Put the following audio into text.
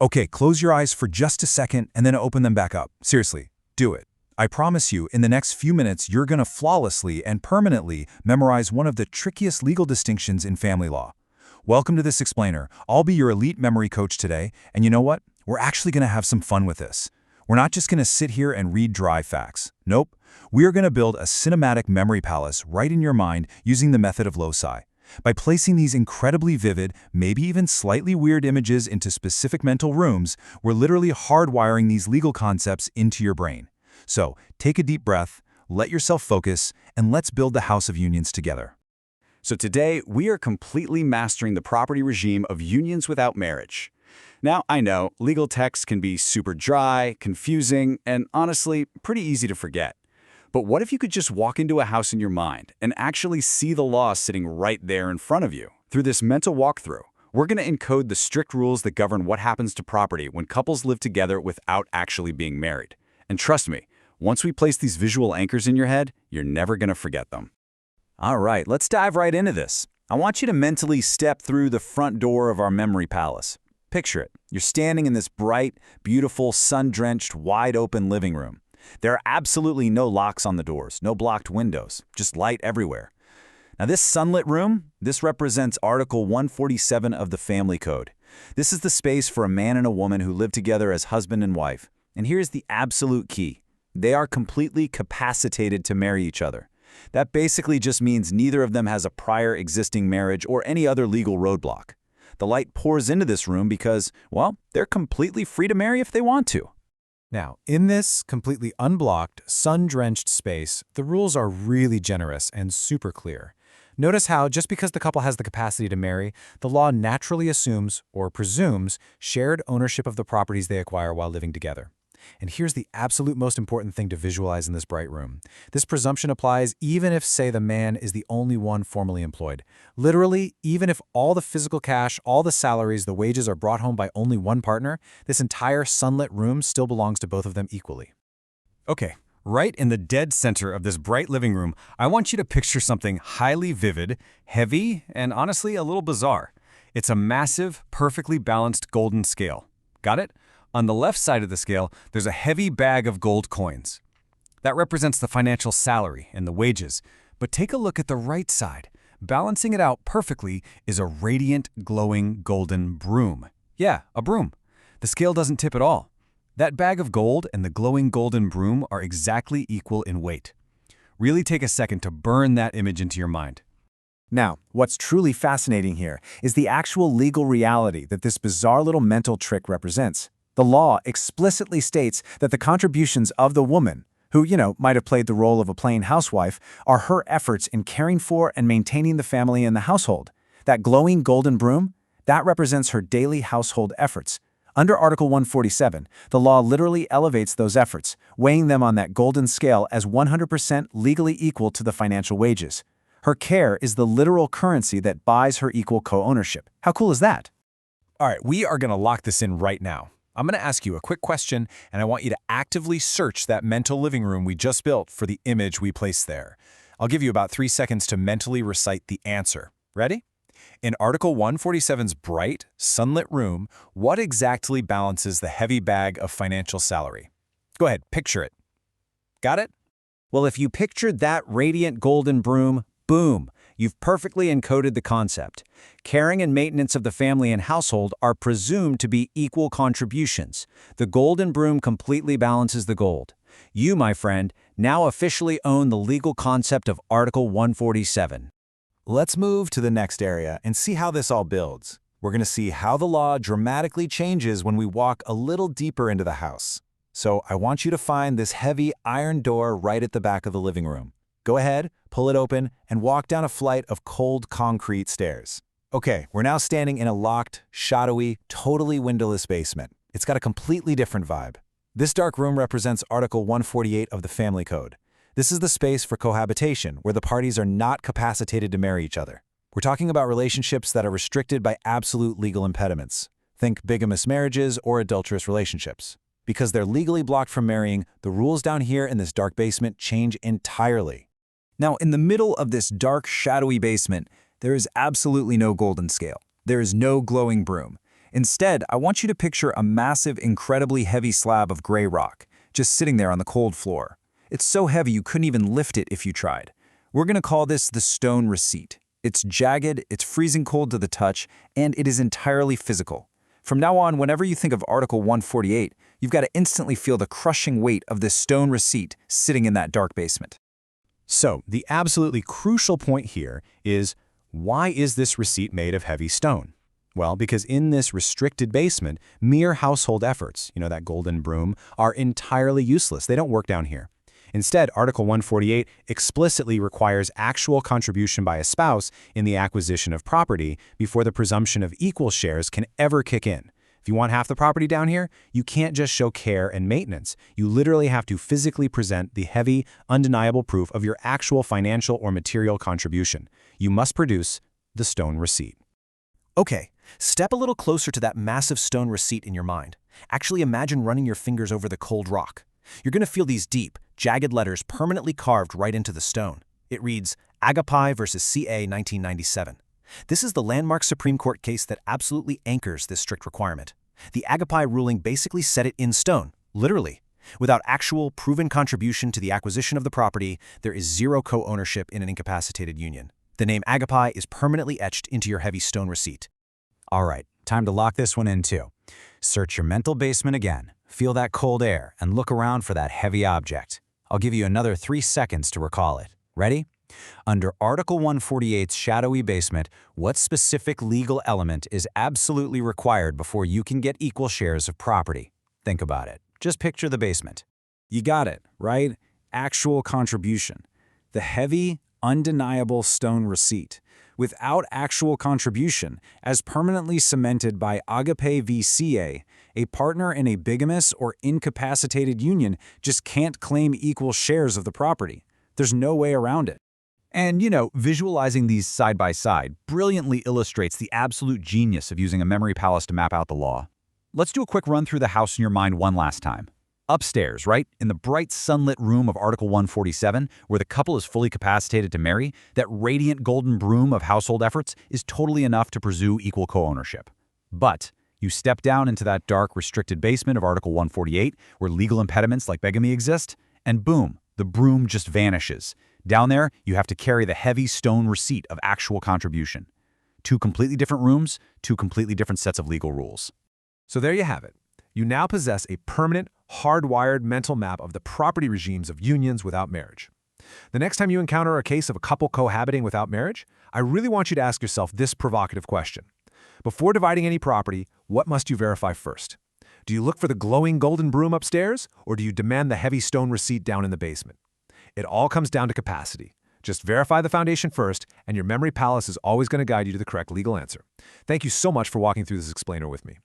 Okay, close your eyes for just a second and then open them back up. Seriously, do it. I promise you, in the next few minutes, you're gonna flawlessly and permanently memorize one of the trickiest legal distinctions in family law. Welcome to this explainer. I'll be your elite memory coach today, and you know what? We're actually gonna have some fun with this. We're not just gonna sit here and read dry facts. Nope. We are gonna build a cinematic memory palace right in your mind using the method of loci. By placing these incredibly vivid, maybe even slightly weird images into specific mental rooms, we're literally hardwiring these legal concepts into your brain. So, take a deep breath, let yourself focus, and let's build the house of unions together. So today, we are completely mastering the property regime of unions without marriage. Now, I know, legal texts can be super dry, confusing, and honestly, pretty easy to forget. But what if you could just walk into a house in your mind and actually see the law sitting right there in front of you? Through this mental walkthrough, we're going to encode the strict rules that govern what happens to property when couples live together without actually being married. And trust me, once we place these visual anchors in your head, you're never going to forget them. All right, let's dive right into this. I want you to mentally step through the front door of our memory palace. Picture it. You're standing in this bright, beautiful, sun-drenched, wide-open living room. There are absolutely no locks on the doors, no blocked windows, just light everywhere. Now this sunlit room, this represents Article 147 of the Family Code. This is the space for a man and a woman who live together as husband and wife. And here's the absolute key. They are completely capacitated to marry each other. That basically just means neither of them has a prior existing marriage or any other legal roadblock. The light pours into this room because, well, they're completely free to marry if they want to. Now, in this completely unblocked, sun-drenched space, the rules are really generous and super clear. Notice how, just because the couple has the capacity to marry, the law naturally assumes, or presumes, shared ownership of the properties they acquire while living together. And here's the absolute most important thing to visualize in this bright room. This presumption applies even if, say, the man is the only one formally employed. Literally, even if all the physical cash, all the salaries, the wages are brought home by only one partner, this entire sunlit room still belongs to both of them equally. Okay, right in the dead center of this bright living room, I want you to picture something highly vivid, heavy, and honestly a little bizarre. It's a massive, perfectly balanced golden scale. Got it? On the left side of the scale, there's a heavy bag of gold coins. That represents the financial salary and the wages. But take a look at the right side. Balancing it out perfectly is a radiant, glowing golden broom. Yeah, a broom. The scale doesn't tip at all. That bag of gold and the glowing golden broom are exactly equal in weight. Really take a second to burn that image into your mind. Now, what's truly fascinating here is the actual legal reality that this bizarre little mental trick represents. The law explicitly states that the contributions of the woman, who, might have played the role of a plain housewife, are her efforts in caring for and maintaining the family and the household. That glowing golden broom, that represents her daily household efforts. Under Article 147, the law literally elevates those efforts, weighing them on that golden scale as 100% legally equal to the financial wages. Her care is the literal currency that buys her equal co-ownership. How cool is that? All right, we are gonna lock this in right now. I'm going to ask you a quick question, and I want you to actively search that mental living room we just built for the image we placed there. I'll give you about 3 seconds to mentally recite the answer. Ready? In Article 147's bright, sunlit room, what exactly balances the heavy bag of financial salary? Go ahead, picture it. Got it? Well, if you pictured that radiant golden broom, boom, you've perfectly encoded the concept. Caring and maintenance of the family and household are presumed to be equal contributions. The golden broom completely balances the gold. You, my friend, now officially own the legal concept of Article 147. Let's move to the next area and see how this all builds. We're going to see how the law dramatically changes when we walk a little deeper into the house. So I want you to find this heavy iron door right at the back of the living room. Go ahead, pull it open, and walk down a flight of cold concrete stairs. Okay, we're now standing in a locked, shadowy, totally windowless basement. It's got a completely different vibe. This dark room represents Article 148 of the Family Code. This is the space for cohabitation, where the parties are not capacitated to marry each other. We're talking about relationships that are restricted by absolute legal impediments. Think bigamous marriages or adulterous relationships. Because they're legally blocked from marrying, the rules down here in this dark basement change entirely. Now, in the middle of this dark, shadowy basement, there is absolutely no golden scale. There is no glowing broom. Instead, I want you to picture a massive, incredibly heavy slab of gray rock, just sitting there on the cold floor. It's so heavy you couldn't even lift it if you tried. We're going to call this the stone receipt. It's jagged, it's freezing cold to the touch, and it is entirely physical. From now on, whenever you think of Article 148, you've got to instantly feel the crushing weight of this stone receipt sitting in that dark basement. So, the absolutely crucial point here is, why is this receipt made of heavy stone? Well, because in this restricted basement, mere household efforts, that golden broom, are entirely useless. They don't work down here. Instead, Article 148 explicitly requires actual contribution by a spouse in the acquisition of property before the presumption of equal shares can ever kick in. If you want half the property down here, you can't just show care and maintenance. You literally have to physically present the heavy, undeniable proof of your actual financial or material contribution. You must produce the stone receipt. Okay, step a little closer to that massive stone receipt in your mind. Actually imagine running your fingers over the cold rock. You're going to feel these deep, jagged letters permanently carved right into the stone. It reads, Agapi versus CA 1997. This is the landmark Supreme Court case that absolutely anchors this strict requirement. The Agapi ruling basically set it in stone, literally. Without actual, proven contribution to the acquisition of the property, there is zero co-ownership in an incapacitated union. The name Agapi is permanently etched into your heavy stone receipt. All right, time to lock this one in too. Search your mental basement again, feel that cold air, and look around for that heavy object. I'll give you another 3 seconds to recall it. Ready? Under Article 148's shadowy basement, what specific legal element is absolutely required before you can get equal shares of property? Think about it. Just picture the basement. You got it, right? Actual contribution. The heavy, undeniable stone receipt. Without actual contribution, as permanently cemented by Agape v. CA, a partner in a bigamous or incapacitated union just can't claim equal shares of the property. There's no way around it. And, visualizing these side by side brilliantly illustrates the absolute genius of using a memory palace to map out the law. Let's do a quick run through the house in your mind one last time. Upstairs, right, in the bright sunlit room of Article 147, where the couple is fully capacitated to marry, that radiant golden broom of household efforts is totally enough to pursue equal co-ownership. But you step down into that dark, restricted basement of Article 148, where legal impediments like bigamy exist, and boom, the broom just vanishes. Down there, you have to carry the heavy stone receipt of actual contribution. 2 completely different rooms, 2 completely different sets of legal rules. So there you have it. You now possess a permanent, hardwired mental map of the property regimes of unions without marriage. The next time you encounter a case of a couple cohabiting without marriage, I really want you to ask yourself this provocative question. Before dividing any property, what must you verify first? Do you look for the glowing golden broom upstairs, or do you demand the heavy stone receipt down in the basement? It all comes down to capacity. Just verify the foundation first, and your memory palace is always going to guide you to the correct legal answer. Thank you so much for walking through this explainer with me.